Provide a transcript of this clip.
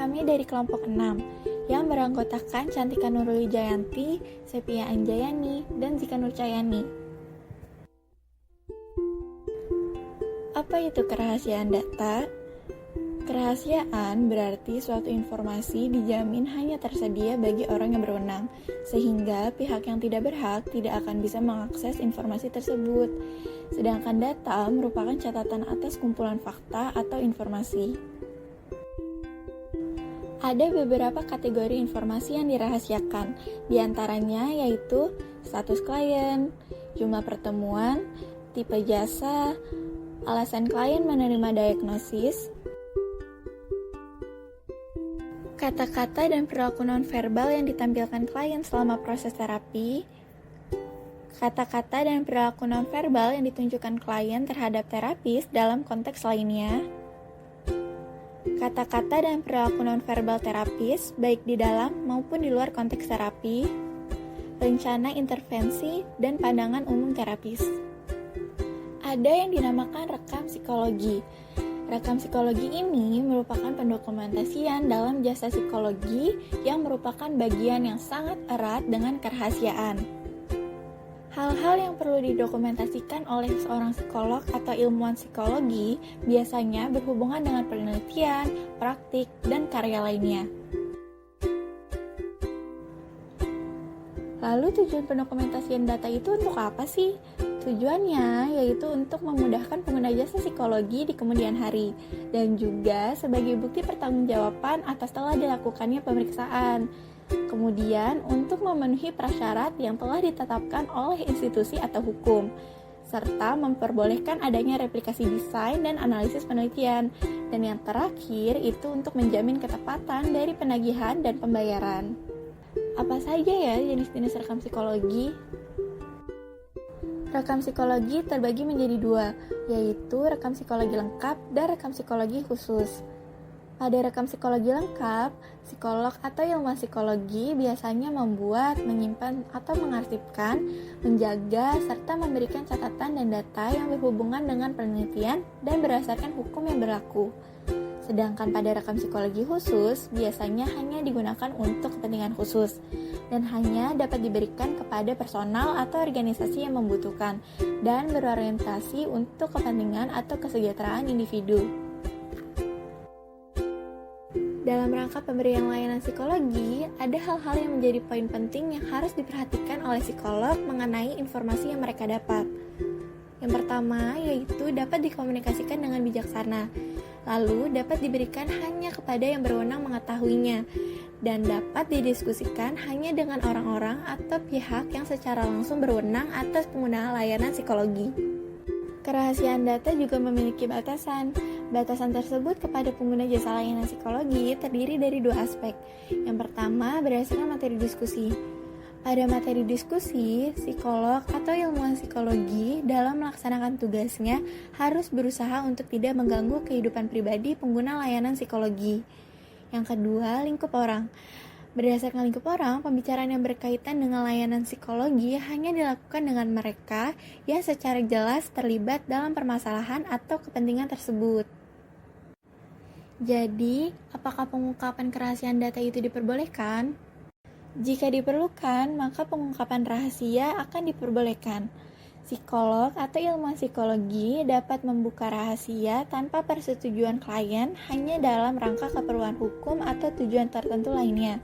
kami dari kelompok 6 yang beranggotakan Cantika Nurul Wijayanti, Sepia Anjayani, dan Zika Nurcayani. Apa itu kerahasiaan data? Kerahasiaan berarti suatu informasi dijamin hanya tersedia bagi orang yang berwenang, sehingga pihak yang tidak berhak tidak akan bisa mengakses informasi tersebut. Sedangkan data merupakan catatan atas kumpulan fakta atau informasi. Ada beberapa kategori informasi yang dirahasiakan, di antaranya yaitu status klien, jumlah pertemuan, tipe jasa, alasan klien menerima diagnosis, kata-kata dan perilaku nonverbal yang ditampilkan klien selama proses terapi, kata-kata dan perilaku nonverbal yang ditunjukkan klien terhadap terapis dalam konteks lainnya, kata-kata dan perilaku nonverbal terapis baik di dalam maupun di luar konteks terapi, rencana intervensi, dan pandangan umum terapis. Ada yang dinamakan rekam psikologi. Rekam psikologi ini merupakan pendokumentasian dalam jasa psikologi yang merupakan bagian yang sangat erat dengan kerahasiaan. Hal-hal yang perlu didokumentasikan oleh seorang psikolog atau ilmuwan psikologi biasanya berhubungan dengan penelitian, praktik, dan karya lainnya. Lalu tujuan pendokumentasian data itu untuk apa sih? Tujuannya yaitu untuk memudahkan pengguna jasa psikologi di kemudian hari dan juga sebagai bukti pertanggungjawaban atas telah dilakukannya pemeriksaan. Kemudian untuk memenuhi prasyarat yang telah ditetapkan oleh institusi atau hukum, serta memperbolehkan adanya replikasi desain dan analisis penelitian. Dan yang terakhir itu untuk menjamin ketepatan dari penagihan dan pembayaran. Apa saja ya jenis-jenis rekam psikologi? Rekam psikologi terbagi menjadi dua, yaitu rekam psikologi lengkap dan rekam psikologi khusus. Pada rekam psikologi lengkap, psikolog atau ilmuwan psikologi biasanya membuat, menyimpan, atau mengarsipkan, menjaga, serta memberikan catatan dan data yang berhubungan dengan penelitian dan berdasarkan hukum yang berlaku. Sedangkan pada rekam psikologi khusus, biasanya hanya digunakan untuk kepentingan khusus dan hanya dapat diberikan kepada personal atau organisasi yang membutuhkan dan berorientasi untuk kepentingan atau kesejahteraan individu. Dalam rangka pemberian layanan psikologi, ada hal-hal yang menjadi poin penting yang harus diperhatikan oleh psikolog mengenai informasi yang mereka dapat. Yang pertama, yaitu dapat dikomunikasikan dengan bijaksana, lalu dapat diberikan hanya kepada yang berwenang mengetahuinya, dan dapat didiskusikan hanya dengan orang-orang atau pihak yang secara langsung berwenang atas penggunaan layanan psikologi. Kerahasiaan data juga memiliki batasan. Batasan tersebut kepada pengguna jasa layanan psikologi terdiri dari dua aspek. Yang pertama, berdasarkan materi diskusi. Pada materi diskusi, psikolog atau ilmuwan psikologi dalam melaksanakan tugasnya harus berusaha untuk tidak mengganggu kehidupan pribadi pengguna layanan psikologi. Yang kedua, lingkup orang. Berdasarkan lingkup orang, pembicaraan yang berkaitan dengan layanan psikologi hanya dilakukan dengan mereka yang secara jelas terlibat dalam permasalahan atau kepentingan tersebut. Jadi, apakah pengungkapan kerahasiaan data itu diperbolehkan? Jika diperlukan, maka pengungkapan rahasia akan diperbolehkan. Psikolog atau ilmuwan psikologi dapat membuka rahasia tanpa persetujuan klien hanya dalam rangka keperluan hukum atau tujuan tertentu lainnya.